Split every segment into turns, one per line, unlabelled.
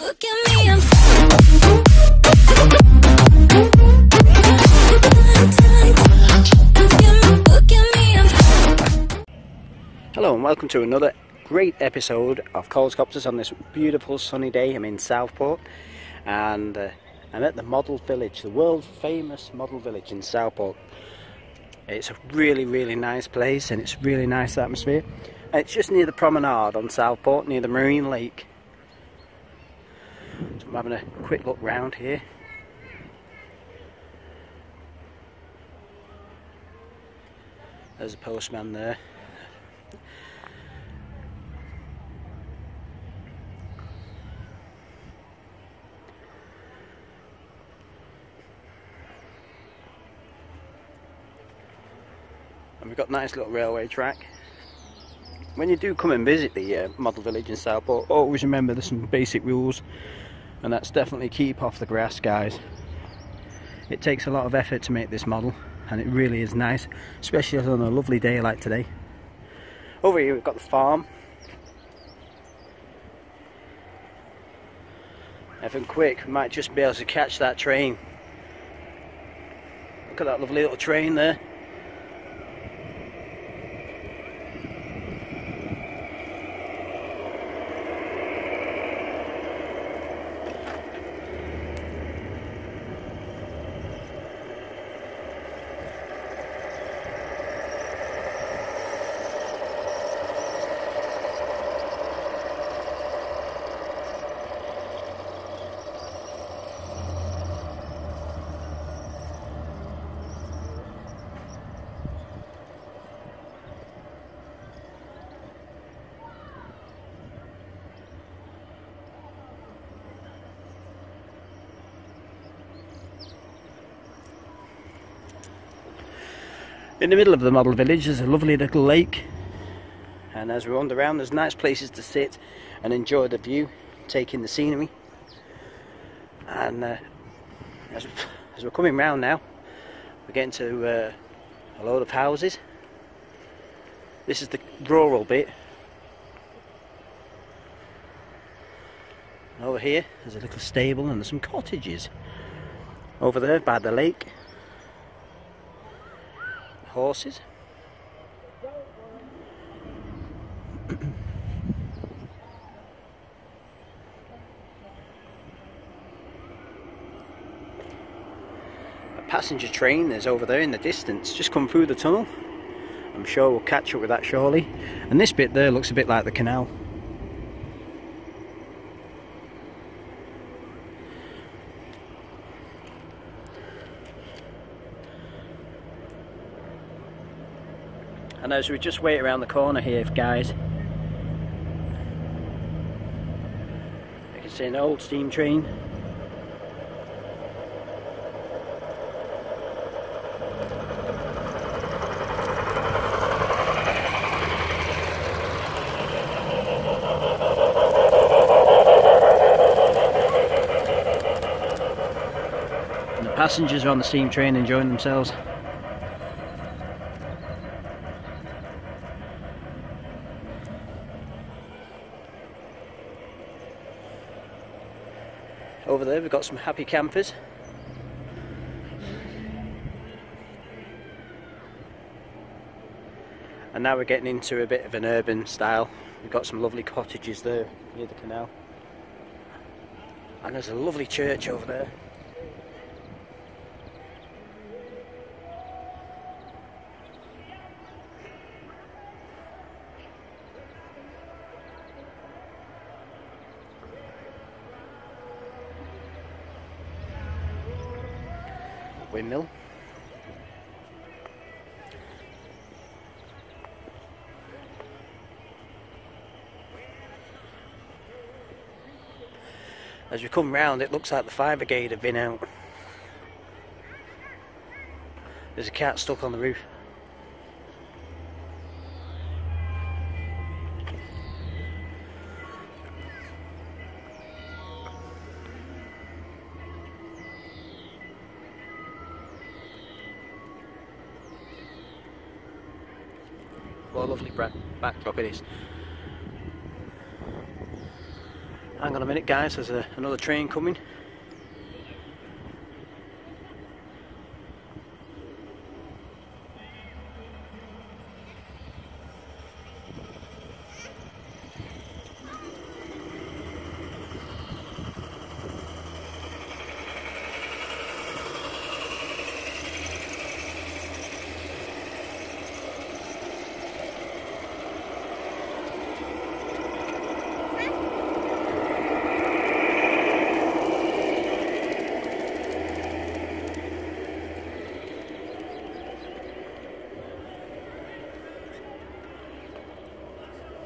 Look at me, I'm
Hello and welcome to another great episode of Colscopters on this beautiful sunny day. I'm in Southport and I'm at the model village, the world famous model village in Southport. It's a really nice place and it's really nice atmosphere. And it's just near the promenade on Southport, near the marine lake. So I'm having a quick look round here. There's a postman there. And we've got a nice little railway track. When you do come and visit the model village in Southport, always remember there's some basic rules, and that's definitely keep off the grass, guys. It takes a lot of effort to make this model, and it really is nice, especially on a lovely day like today. Over here we've got the farm. Evan quick, we might just be able to catch that train. Look at that lovely little train there. In the middle of the model village there's a lovely little lake, and as we wander around there's nice places to sit and enjoy the view, take in the scenery. And as we're coming round now, we're getting to a load of houses. This is the rural bit. And over here there's a little stable and there's some cottages. Over there by the lake, horses. A passenger train is over there in the distance, just come through the tunnel. I'm sure we'll catch up with that shortly. And this bit there looks a bit like the canal. And as we just wait around the corner here, guys, you can see an old steam train. And the passengers are on the steam train enjoying themselves. Over there we've got some happy campers. And now we're getting into a bit of an urban style. We've got some lovely cottages there near the canal. And there's a lovely church over there. Windmill. As we come round it looks like the fire brigade have been out. There's a cat stuck on the roof. What a lovely backdrop it is. Hang on a minute guys, there's another train coming.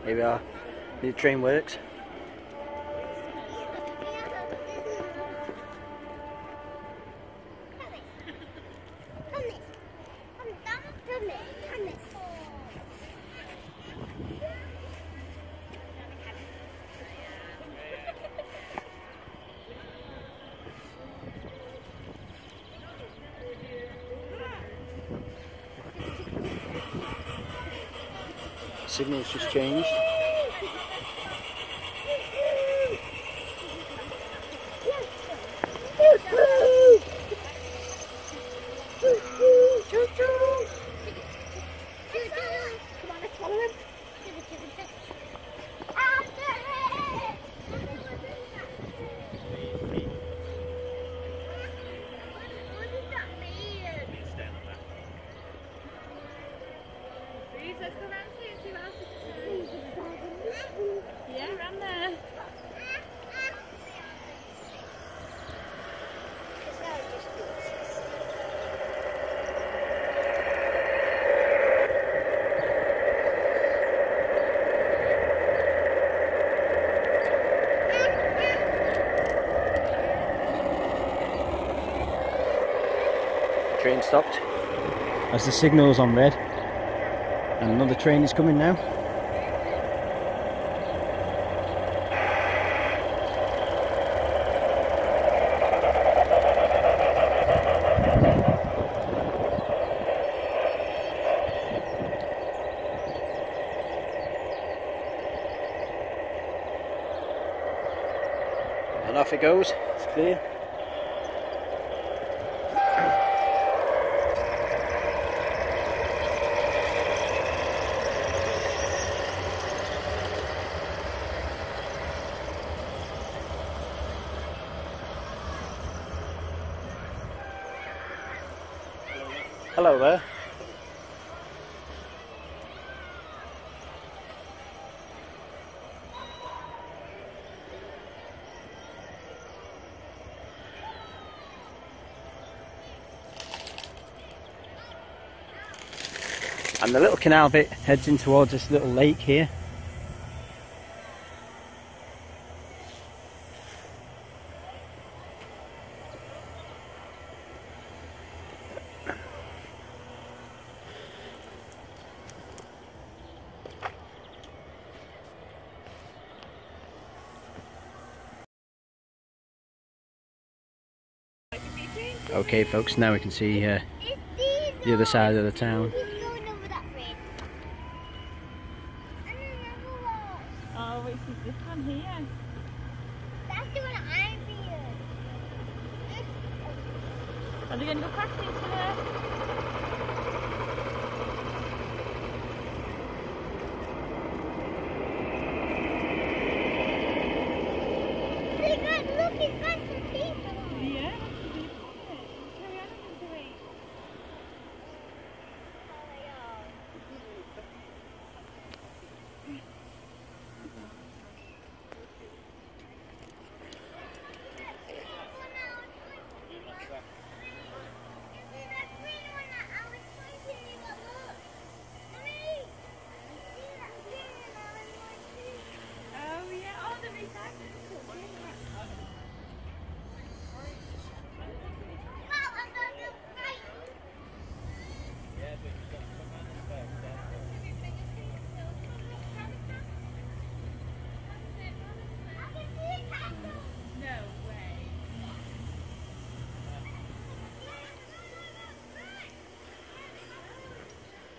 Here we are, the train works. Signal's just changed.
Let's go round here and see what else we can do. Yeah, around there.
Train stopped as the signal's on red. And another train is coming now. And off it goes, it's clear. Hello there. And the little canal bit heads in towards this little lake here. Okay folks, now we can see the other side of the town.
Oh, which is this one here?
That's the one I'm being.
Are they going to go past each other?
Look, it's got some people.
Yeah, carry on and wait. Oh yeah, oh the recycling.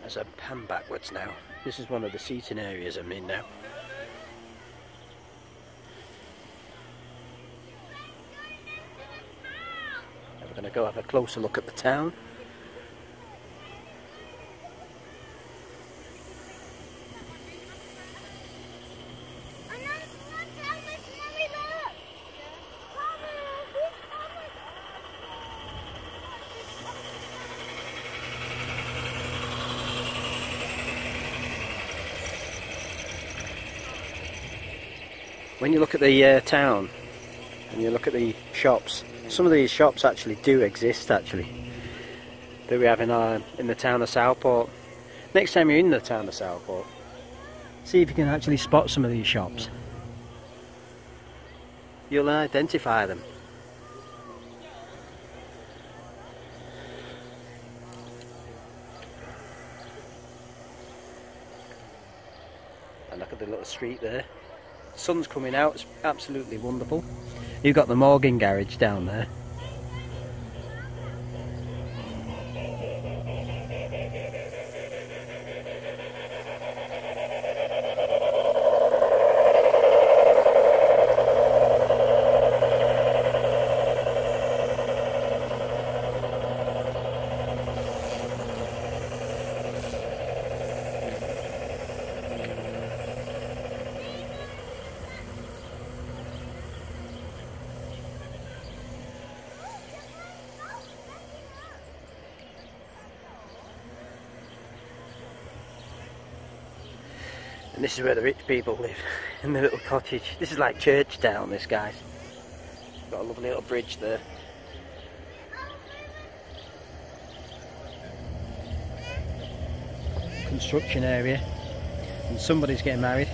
As I pan backwards now, this is one of the seating areas I'm in now. Gonna go have a closer look at the town. When you look at the town and you look at the shops, some of these shops actually do exist actually, that we have in the town of Southport. Next time you're in the town of Southport, see if you can actually spot some of these shops. You'll identify them. And look at the little street there. The sun's coming out, it's absolutely wonderful. You've got the Morgan garage down there. And this is where the rich people live, in the little cottage. This is like church town, this, guys. Got a lovely little bridge there. Construction area, and somebody's getting married.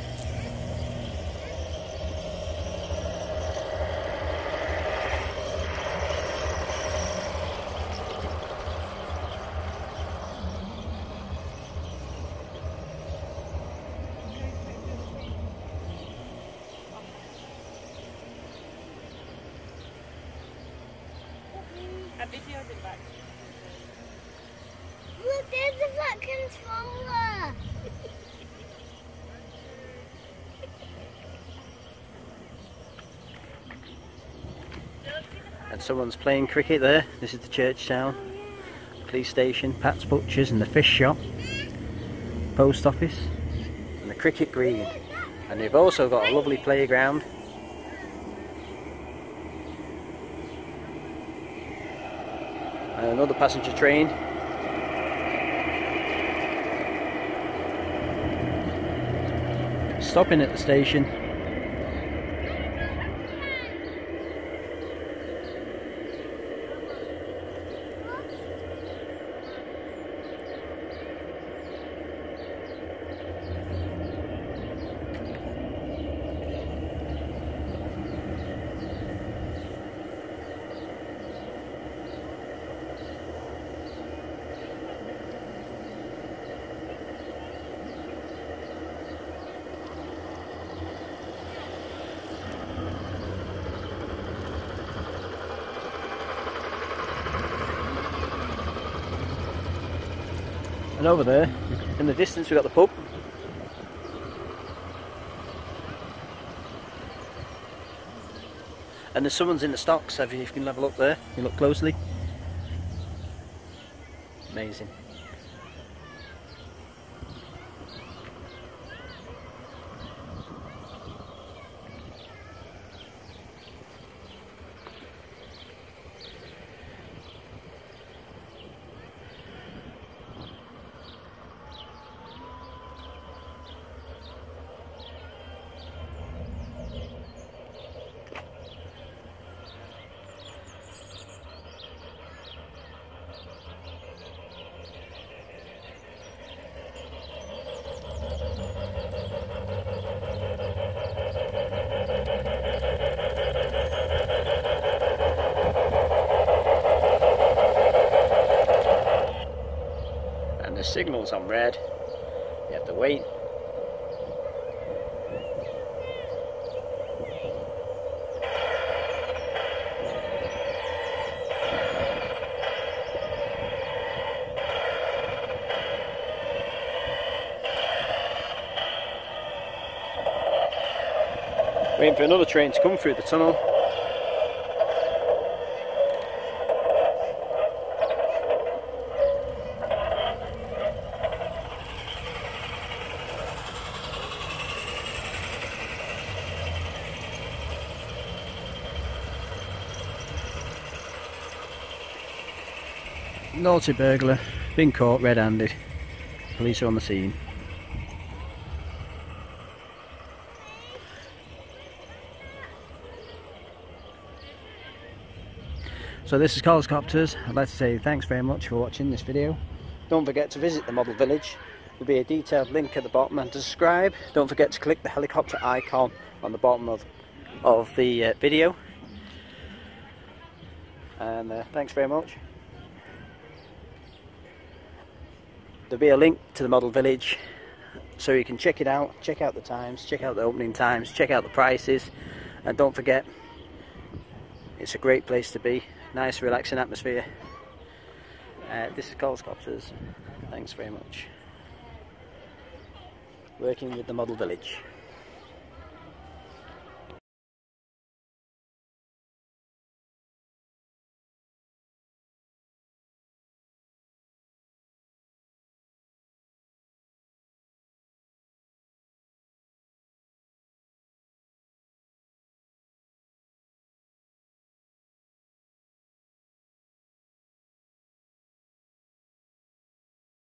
Look, there's a flat controller.
And someone's playing cricket there. This is the church town. Police station, Pat's Butchers and the fish shop. Post office. And the cricket green. And they've also got a lovely playground. And another passenger train. Stopping at the station. And over there, in the distance, we've got the pub. And there's someone's in the stocks, if you can have a look there, you look closely. Amazing. The signal's on red, you have to wait. Waiting for another train to come through the tunnel. Naughty burglar, been caught red-handed. Police are on the scene. So this is Colscopters. I'd like to say thanks very much for watching this video. Don't forget to visit the model village. There'll be a detailed link at the bottom, and to subscribe, don't forget to click the helicopter icon on the bottom of the video. And thanks very much. There'll be a link to the model village so you can check it out, check out the times, check out the opening times, check out the prices, and don't forget, it's a great place to be. Nice relaxing atmosphere. This is Colscopters. Thanks very much. Working with the model village.